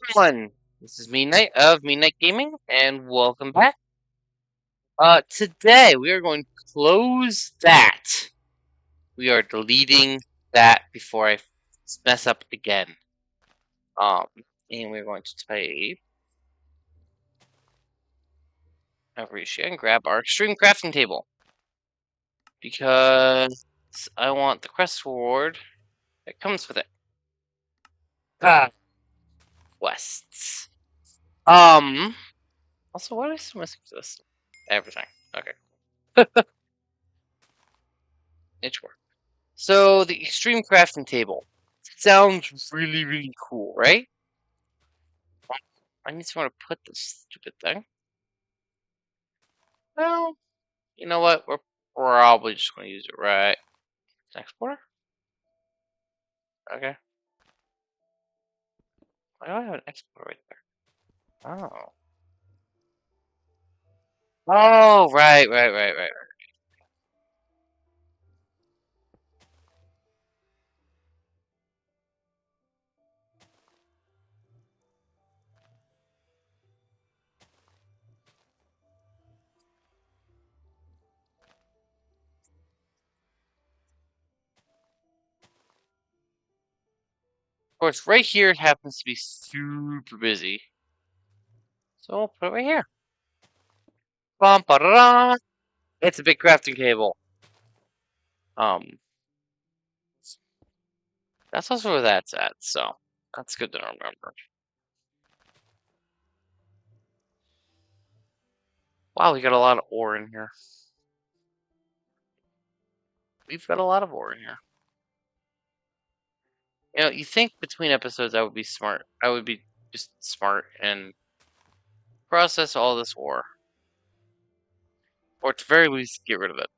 everyone, this is Midnight of Midnight Gaming, and welcome back. Today we are going to close that. We are deleting that before I mess up again. And we're going to type Arisha and grab our extreme crafting table because I want the quest reward that comes with it. Quests. Also, what is missing for this? Everything. Okay. It's work. So the extreme crafting table sounds really, really cool, right? I need somewhere to put this stupid thing. Well, you know what? We're probably just going to use it right. Exporter? Okay. Why do I have an exporter right there? Oh. Oh, right. Of course, right here it happens to be super busy. So we'll put it right here. Bum, ba, da, da. It's a big crafting table. That's also where that's at, so that's good to remember. Wow, we got a lot of ore in here. We've got a lot of ore in here. You know, you think between episodes I would be smart. I would be just smart and process all this ore. Or at the very least, get rid of it.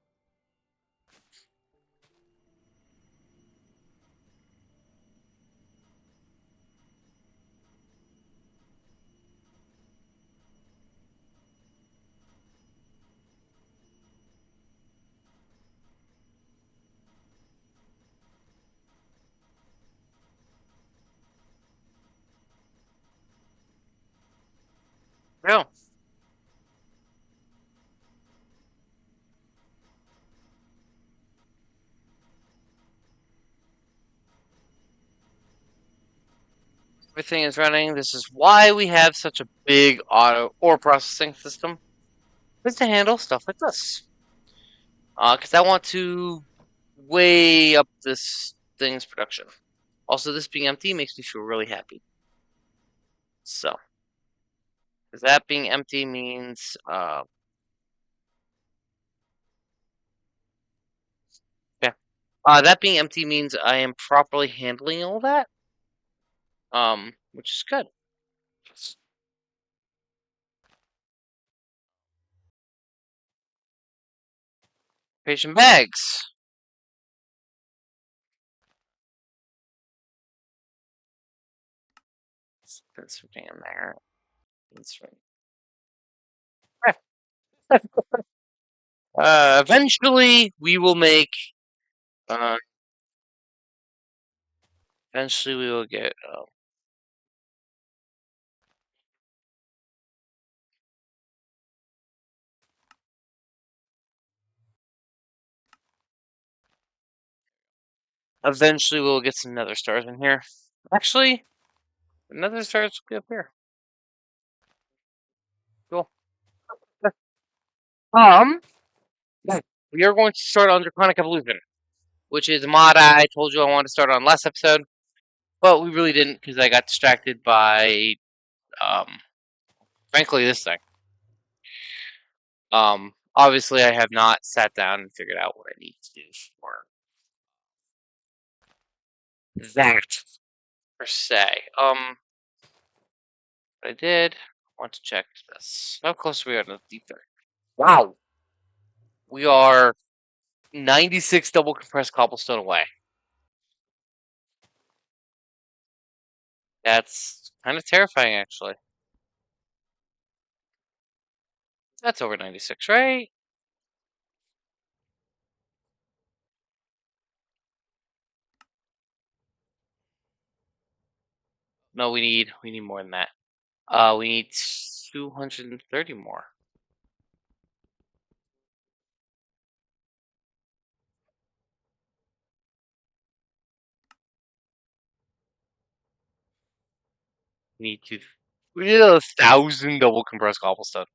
No. Everything is running. This is why we have such a big auto ore processing system. Is to handle stuff like this. Because I want to way up this thing's production. Also, this being empty makes me feel really happy. So, because that being empty means, yeah. That being empty means I am properly handling all that. Which is good. Patient bags. Put something in there. That's right. Eventually we will make. Uh, eventually we will get. Eventually we'll get some nether stars in here. Actually, the nether stars will be up here. Cool. Um, we are going to start on Draconic Evolution, which is a mod I told you I wanted to start on last episode, but we really didn't because I got distracted by, frankly, this thing. Obviously I have not sat down and figured out what I need to do for that per se. But I did want to check this. How close are we on the deep there? Wow, we are 96 double compressed cobblestone away. That's kind of terrifying, actually. That's over 96, right? no, we need more than that. We need 230 more. We need to. We need 1,000 double compressed cobblestone.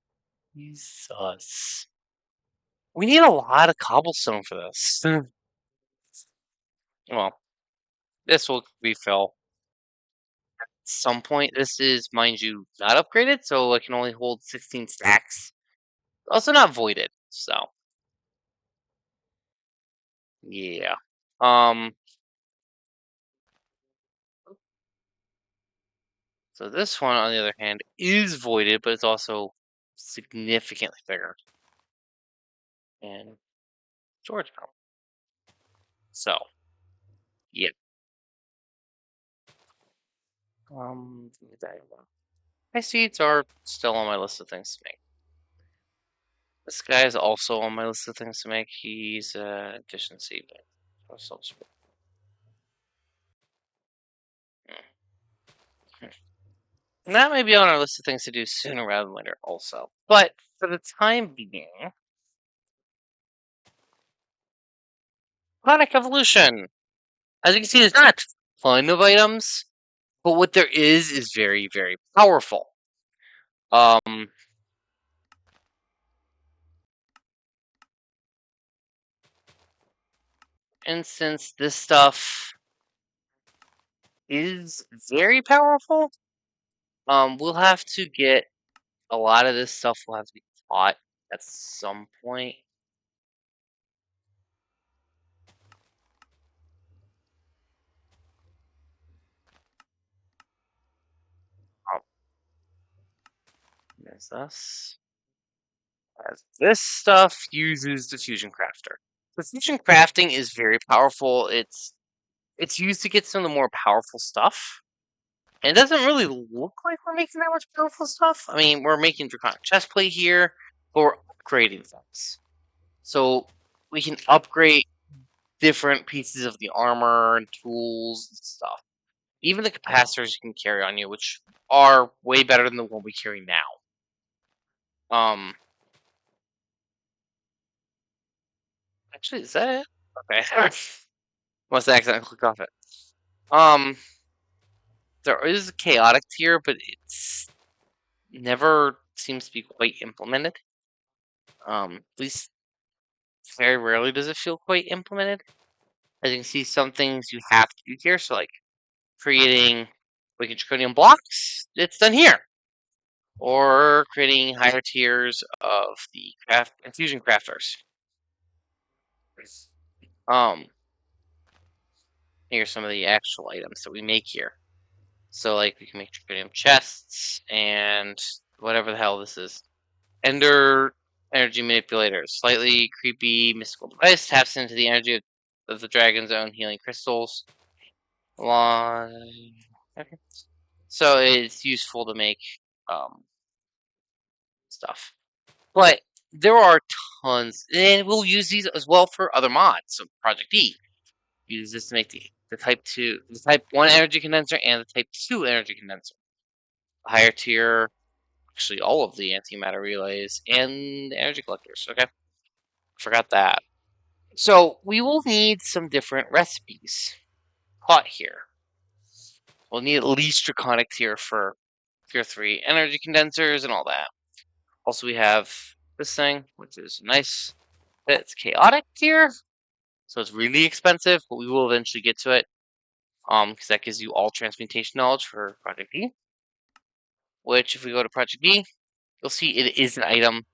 Jesus. We need a lot of cobblestone for this. Well, this will refill at some point. This is, mind you, not upgraded, so it can only hold 16 stacks. Also not voided, so yeah. So this one, on the other hand, is voided, but it's also significantly bigger and storage power. So yeah. My seeds are still on my list of things to make. This guy is also on my list of things to make. He's efficiency, but also and that may be on our list of things to do sooner rather than later, also. But for the time being, Draconic Evolution. As you can see, there's not a ton of items, but what there is very, very powerful. Um, and since this stuff is very powerful, we'll have to get a lot of this stuff will have to be taught at some point. Um, there's this. As this stuff uses the fusion crafter. The fusion crafting is very powerful. It's used to get some of the more powerful stuff. And it doesn't really look like we're making that much powerful stuff. I mean, we're making Draconic chestplate here, but we're upgrading things. So we can upgrade different pieces of the armor and tools and stuff. Even the capacitors you can carry on you, which are way better than the one we carry now. Actually, is that it? Okay. Must have accidentally clicked off it. There is a chaotic tier, but it's never seems to be quite implemented. At least very rarely does it feel quite implemented. As you can see, some things you have to do here. So, like creating wicked draconium blocks, it's done here. Or creating higher tiers of the craft fusion crafters. Here's some of the actual items that we make here. So, like, we can make draconium chests and whatever the hell this is. Ender energy manipulator. Slightly creepy mystical device taps into the energy of the dragon's own healing crystals. Okay. So it's useful to make stuff. But there are tons, and we'll use these as well for other mods. So Project E. Use this to make the Type 1 energy condenser and the Type 2 energy condenser. A higher tier, actually all of the antimatter relays and the energy collectors. Okay, forgot that. So we will need some different recipes taught here. We'll need at least Draconic tier for tier 3 energy condensers and all that. Also, we have this thing, which is nice. It's chaotic tier, so it's really expensive, but we will eventually get to it. Because that gives you all transmutation knowledge for Project B. Which, if we go to Project B, you'll see it is an item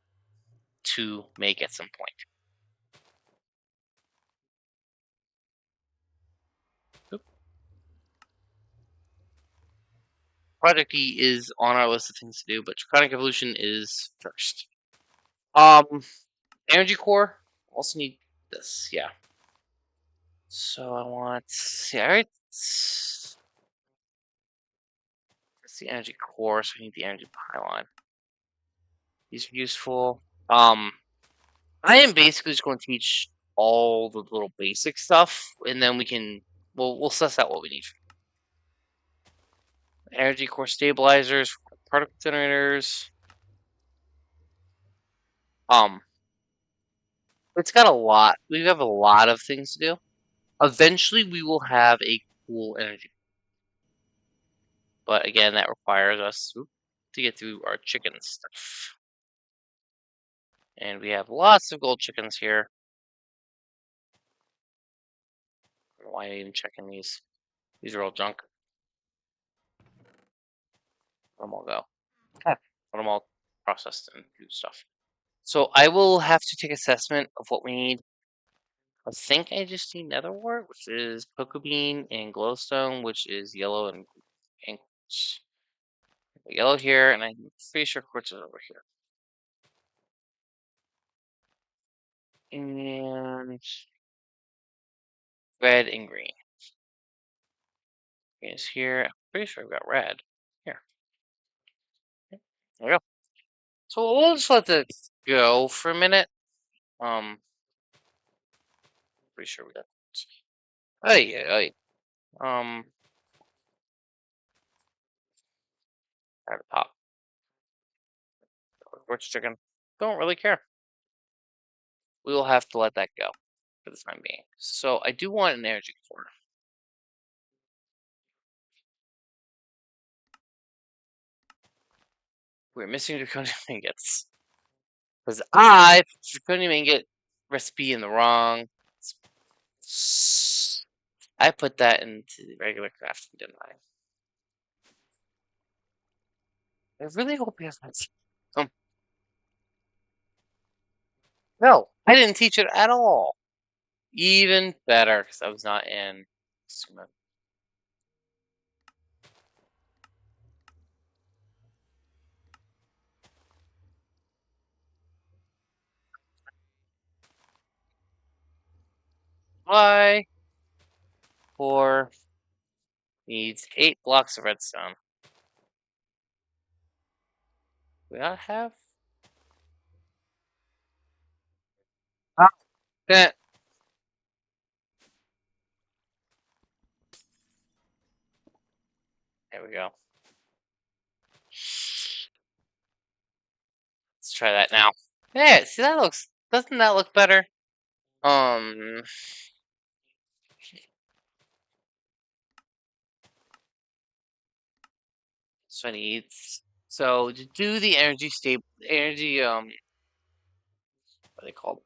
to make at some point. Oop. Project E is on our list of things to do, but Draconic Evolution is first. Energy core. Also need this, yeah. So I want, yeah, alright. That's the energy core, so I need the energy pylon. These are useful. I am basically just going to teach all the little basic stuff, and then we'll suss out what we need. Energy core stabilizers, particle generators. It's got a lot. We have a lot of things to do. Eventually, we will have a cool energy. But again, that requires us to get through our chicken stuff. And we have lots of gold chickens here. I don't know why I'm even checking these. These are all junk. Let them all go. Let them all processed and do stuff. So I will have to take assessment of what we need. I think I just need nether wart, which is cocoa bean, and glowstone, which is yellow and quartz. Yellow here, and I'm pretty sure quartz is over here. And red and green. Green is here. I'm pretty sure I've got red. Here. There we go. So we'll just let this go for a minute. Pretty sure we got. Oh yeah. At the top. Quartz chicken. Don't really care. We will have to let that go for the time being. So I do want an energy core. We're missing draconium ingots. Because I put draconium ingot recipe in the wrong. I put that into the regular crafting, didn't I? I really hope you have that. No, I didn't teach it at all. Even better, because I was not in. Why? 4 needs 8 blocks of redstone. We not have. Ah, that. There we go. Let's try that now. Yeah, see that looks. Doesn't that look better? So I need. So to do the what are they called?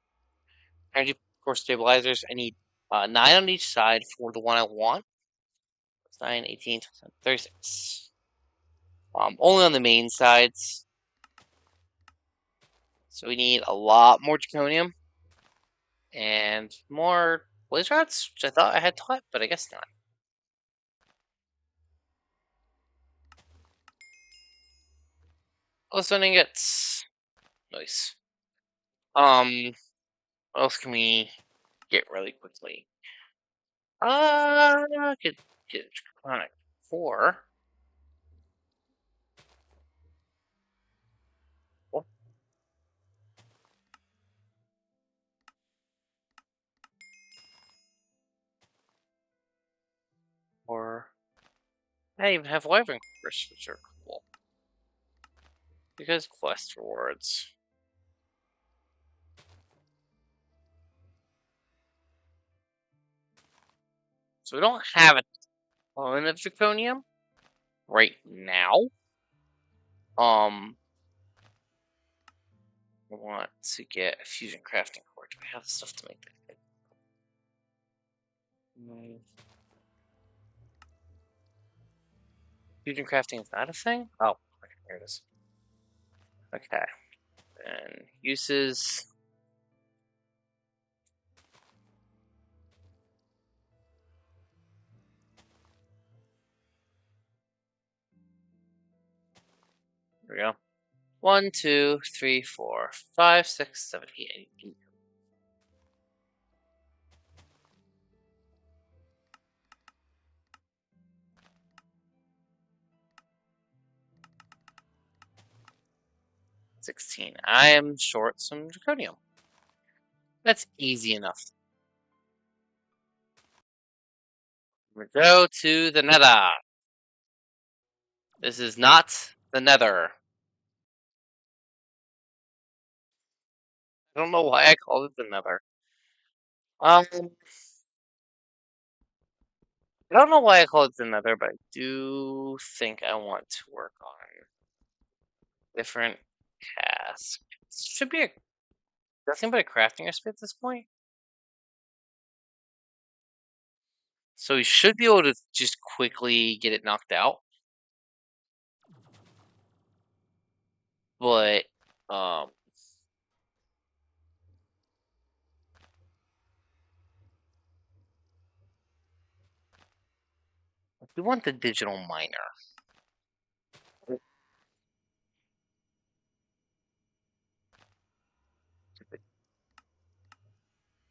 Energy core stabilizers. I need 9 on each side for the one I want. 9, 18, 36. Only on the main sides. So we need a lot more draconium and more blaze rods, which I thought I had taught, but I guess not. Glowstone ingots. Nice. What else can we get really quickly? Get Draconic 4. Oh, or I even have Wyvern Course, which are cool. Because quest rewards. So we don't have a ton of Draconium right now. I want to get a fusion crafting core. Do I have the stuff to make that? Fusion crafting is not a thing? Oh, okay, here it is. Okay. And uses. There we go. 1, 2, 3, 4, 5, 6, 7, 8, 8. 16. I am short some draconium. That's easy enough. We go to the nether. This is not the Nether. I don't know why I called it the Nether. I don't know why I call it the Nether, but I do think I want to work on different tasks. Should be nothing but a crafting recipe at this point. So we should be able to just quickly get it knocked out. But we want the digital miner.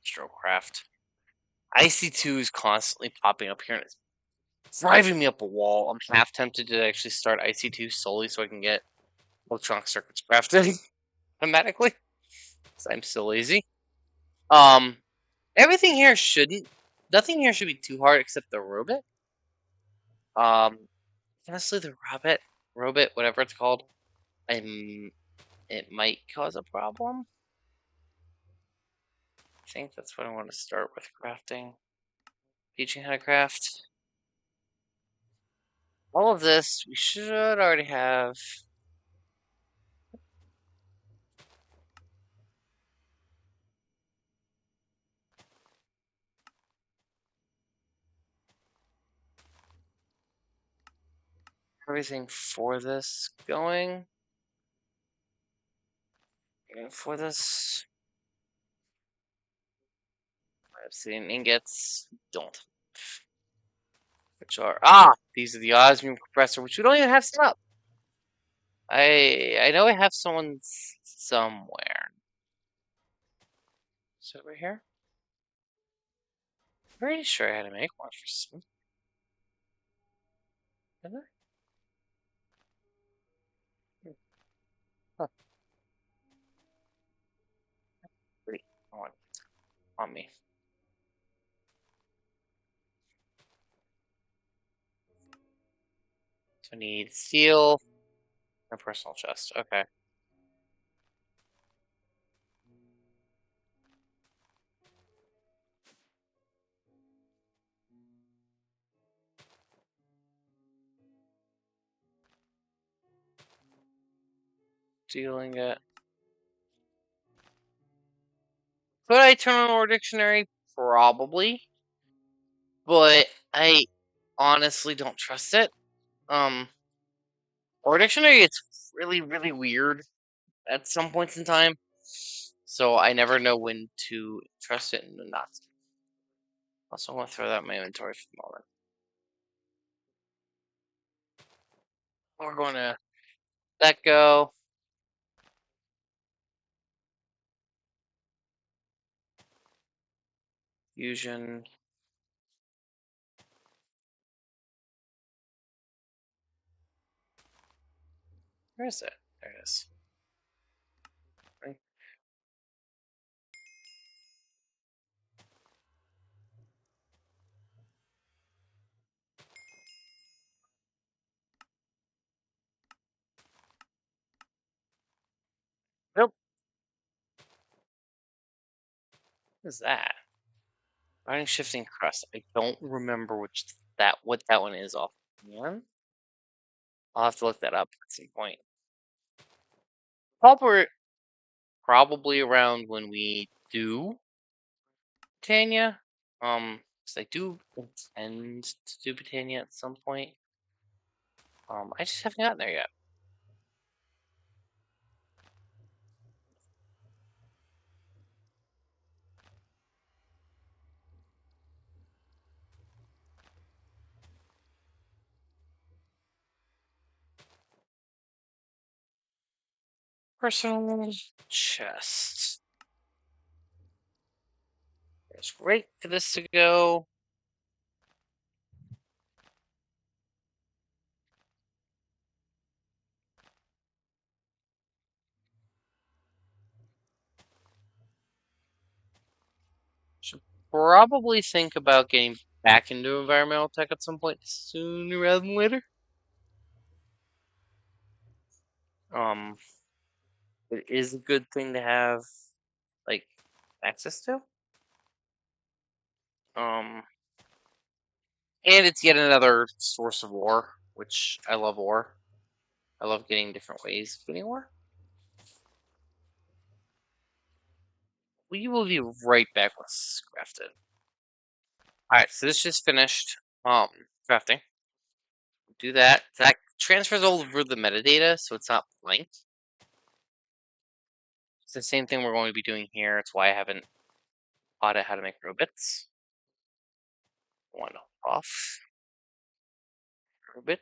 Strokecraft. IC2 is constantly popping up here and it's driving me up a wall. I'm half tempted to actually start IC2 solely so I can get electronic circuits crafted automatically. Because I'm so lazy. Everything here shouldn't. Nothing here should be too hard except the robot. Honestly, the robot, whatever it's called, it might cause a problem. I think that's what I want to start with crafting. Teaching how to craft. All of this, we should already have. Everything for this going. And for this, obsidian ingots don't. Which are these are the osmium compressor, which we don't even have set up. I know I have someone somewhere. Is it over here? I'm pretty sure I had to make one for some. Didn't I? Huh. Wait, on me. So I need steel and a personal chest. Okay. Steel ingot. Could I turn on Ore Dictionary? Probably. But I honestly don't trust it. Ore Dictionary, it's really, really weird at some points in time. So I never know when to trust it and when not to. Also, I want to throw that in my inventory for the moment. We're going to let go. Fusion. Where is it? There it is. Right. Nope. What is that? Riding shifting crust. I don't remember what that one is offhand. I'll have to look that up at some point. Probably around when we do Britannia. 'Cause I do intend to do Britannia at some point. I just haven't gotten there yet. Personal chest. There's great for this to go. Should probably think about getting back into environmental tech at some point sooner rather than later. Um, it is a good thing to have like access to. Um, and it's yet another source of ore, which I love ore. I love getting different ways of getting ore. We will be right back with crafted. Alright, so this just finished crafting. Do that. That transfers over the metadata, so it's not blank. It's the same thing we're going to be doing here. It's why I haven't taught it how to make robots. One off. Robot.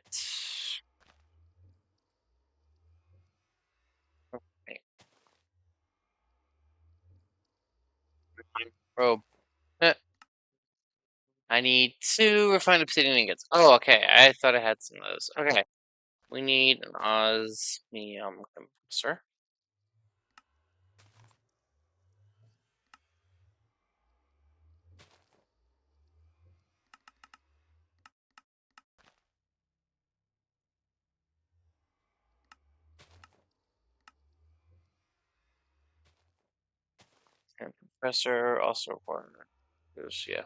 Okay. Probe. I need 2 refined obsidian ingots. Oh, okay. I thought I had some of those. Okay. We need an osmium compressor. And compressor also require. There's, yeah.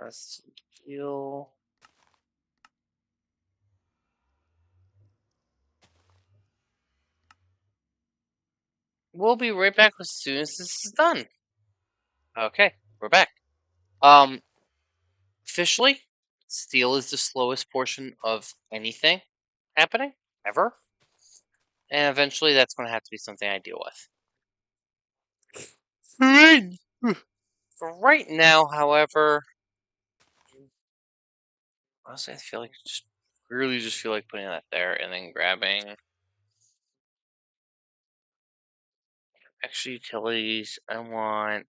Steel. We'll be right back as soon as this is done. Okay, we're back. Officially, steel is the slowest portion of anything happening ever, and eventually that's going to have to be something I deal with. For right now, however, honestly, I feel like really just feel like putting that there and then grabbing extra utilities. I want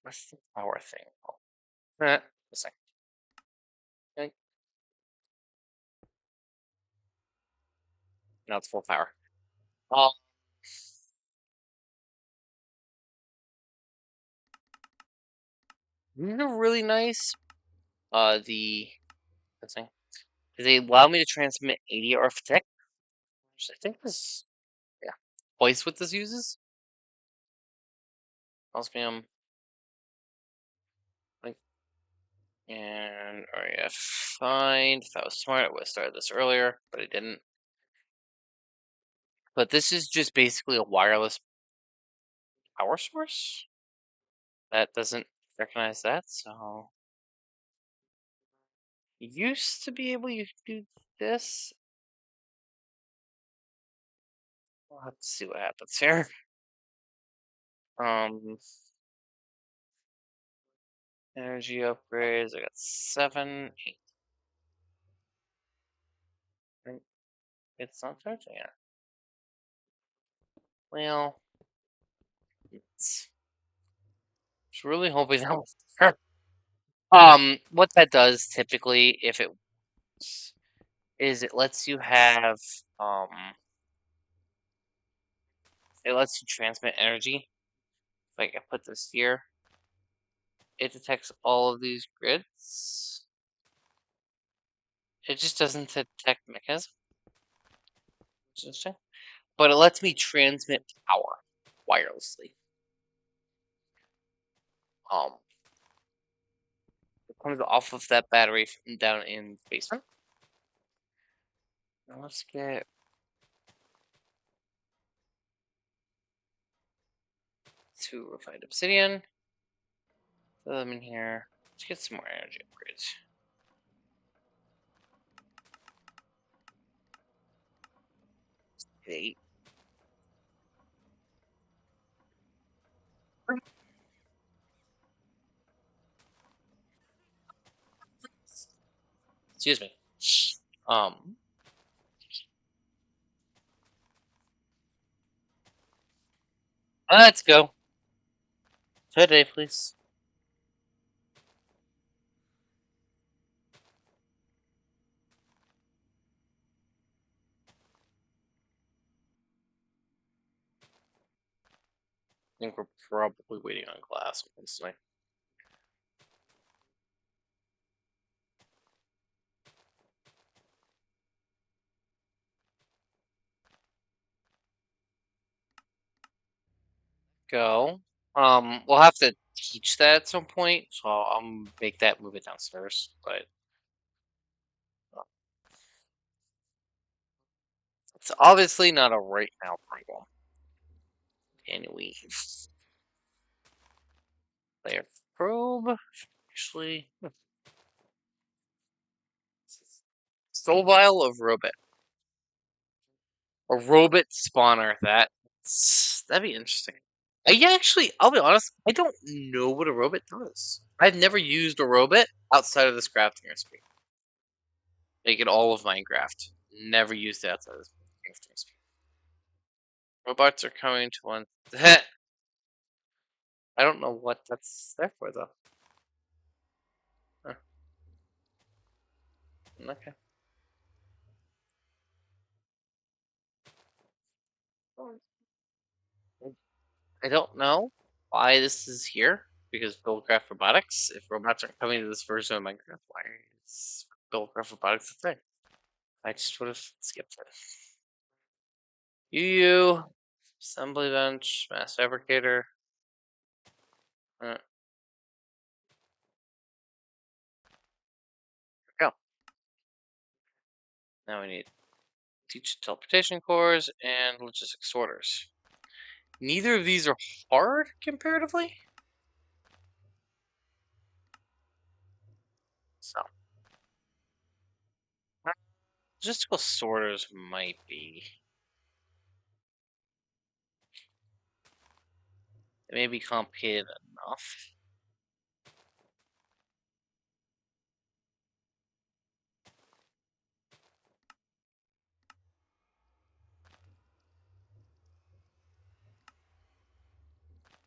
what's the power thing? This thing. Okay. Now it's full power. Um, these are really nice. This thing. They allow me to transmit 80 architect, which I think is yeah twice what this uses. Osmium, like, and REF find. If I was smart, I would have started this earlier, but I didn't. But this is just basically a wireless power source that doesn't recognize that. So used to be able to do this. We'll have to see what happens here. Um, energy upgrades. I got 7, 8. Right, it's not charging yet. Well, it's really hoping that was what that does typically, if it is, it lets you have um, it lets you transmit energy. Like I put this here, it detects all of these grids. It just doesn't detect mechanism, which is interesting. But it lets me transmit power wirelessly. Um, it comes off of that battery from down in the basement. Now let's get 2 refined obsidian. Throw them in here. Let's get some more energy upgrades. 8. Excuse me. Um, let's go. Today, please. I think we're probably waiting on glass, honestly. go. We'll have to teach that at some point, so I'll make that move it downstairs. But it's obviously not a right now problem. Anyway, layer probe. Actually, soul vial of robot. A robot spawner. That'd be interesting. Yeah, actually, I'll be honest. I don't know what a robot does. I've never used a robot outside of this crafting recipe. Like in all of Minecraft, never used it outside of this crafting recipe. Robots are coming to one. I don't know what that's there for though. Huh. Okay. I don't know why this is here because Buildcraft Robotics. If robots aren't coming to this version of Minecraft, why is Buildcraft Robotics a thing? I just would have skipped it. UU, assembly bench, mass fabricator. There we go. Now we need teach teleportation cores and logistics sorters. Neither of these are hard comparatively. So, logistical sorters might be. It may be complicated enough.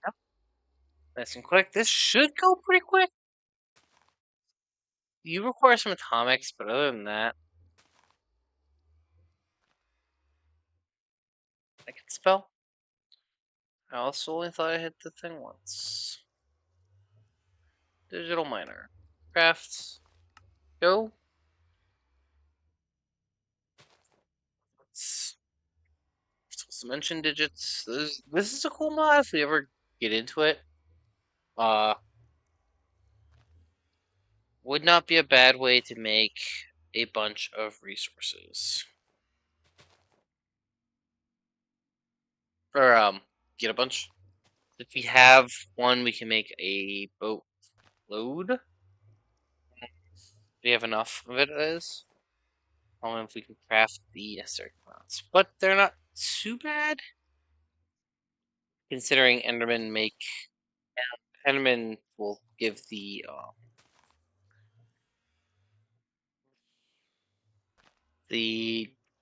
Yep. Nice and quick. This should go pretty quick. You require some atomics, but other than that, I can spell. I also only thought I hit the thing once. Digital miner. Crafts. Go. Let's mention digits. This is a cool mod if we ever get into it. Would not be a bad way to make a bunch of resources. Or get a bunch. If we have one, we can make a boat load. We have enough of it as. If we can craft the necessary components. But they're not too bad. Considering Enderman will give the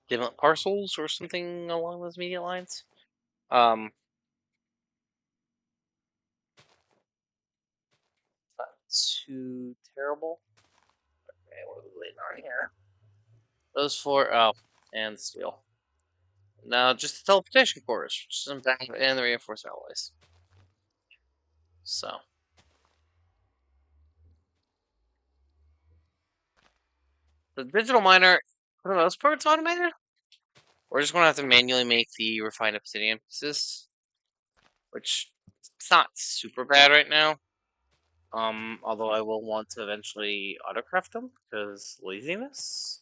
different parcels or something along those media lines. Not too terrible. Okay, what are we waiting on here? Those four, oh, and steel. Now, just the teleportation cores, which isn't bad, and the reinforced alloys. So. The digital miner, for the most part, it's automated. We're just going to have to manually make the refined obsidian pieces, which it's not super bad right now. Although I will want to eventually autocraft them because laziness.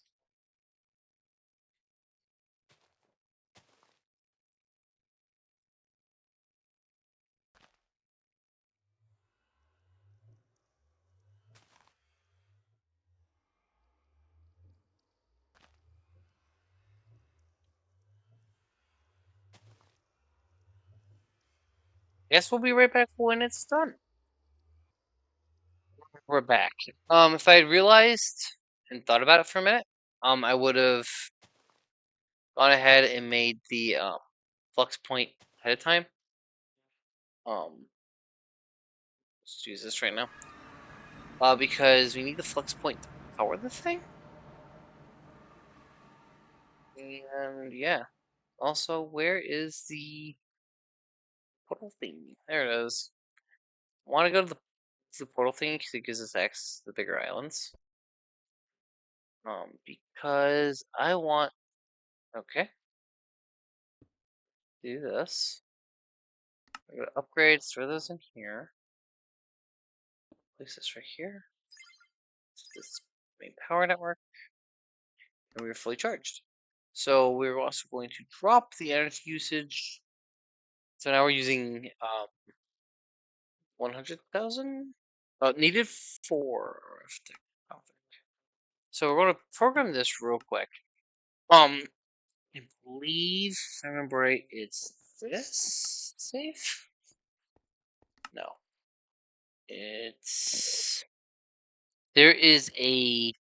Guess we'll be right back when it's done. We're back. If I had realized and thought about it for a minute, I would have gone ahead and made the flux point ahead of time. Let's use this right now. Because we need the flux point to power the thing. And yeah. Also, where is the portal thing? There it is. I want to go to the portal thing because it gives us access to the bigger islands. Because I want. Okay. Do this. We're gonna upgrade, throw those in here. Place this right here. This main power network. And we are fully charged. So we're also going to drop the energy usage. So now we're using 100,000. Needed 4. So we're going to program this real quick. I believe, if I remember right, it's this safe. No, it's there is a.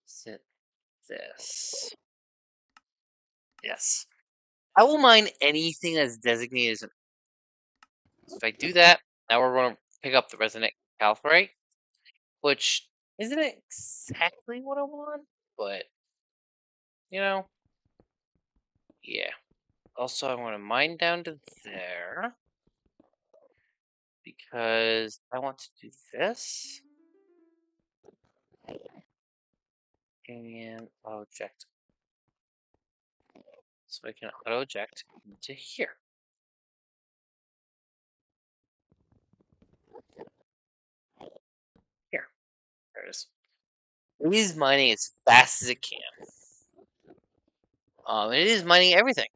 Is it this? Yes. I will mine anything that's designated as an. So if I do that, now we're going to pick up the resonant calcite, which isn't exactly what I want, but you know, yeah. Also, I want to mine down to there because I want to do this and auto eject, so I can auto eject into here. Here, there it is. It is mining as fast as it can. It is mining everything.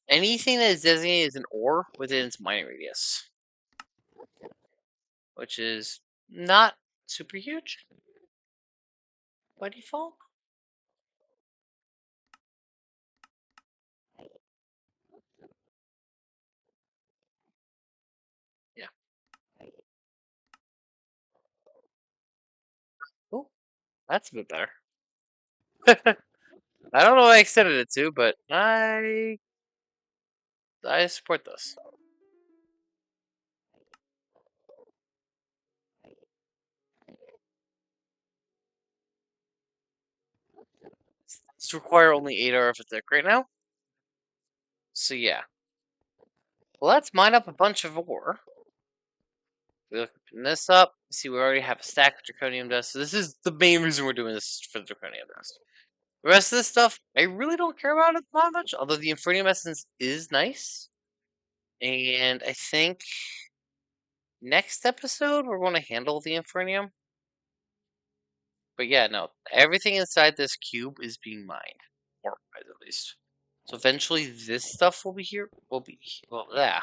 Anything that is designated as an ore within its mining radius, which is not super huge by default. Yeah. Oh, that's a bit better. I don't know what I extended it to, but I support this. It's require only 8 arithmetic right now. So yeah. Well, let's mine up a bunch of ore. We open this up. See, we already have a stack of draconium dust. So this is the main reason we're doing this for the draconium dust. The rest of this stuff, I really don't care about it that much. Although the infernum essence is nice, and I think next episode we're going to handle the infernum. But yeah, no, everything inside this cube is being mined, or at least. So eventually, this stuff will be here. Yeah,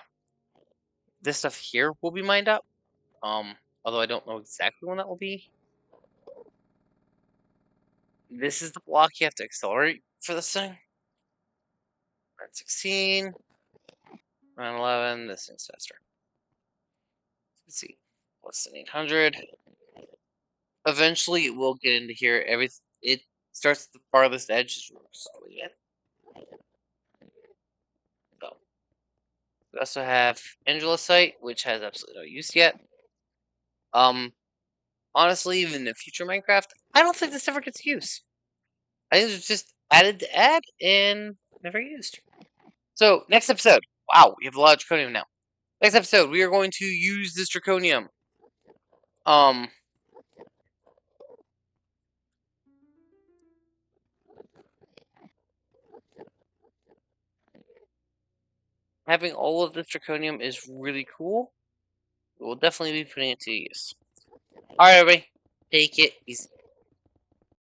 this stuff here will be mined up. Although I don't know exactly when that will be. This is the block you have to accelerate for this thing. 916, 911. This thing's faster. Let's see, less than 800. Eventually, it will get into here. It starts at the farthest edge. So we also have Angelicite, which has absolutely no use yet. Honestly, even in future Minecraft, I don't think this ever gets used. I think it's just added to add and never used. So, next episode. Wow, we have a lot of draconium now. Next episode, we are going to use this draconium. Having all of this draconium is really cool. We'll definitely be putting it to use. Alright, everybody. Take it easy.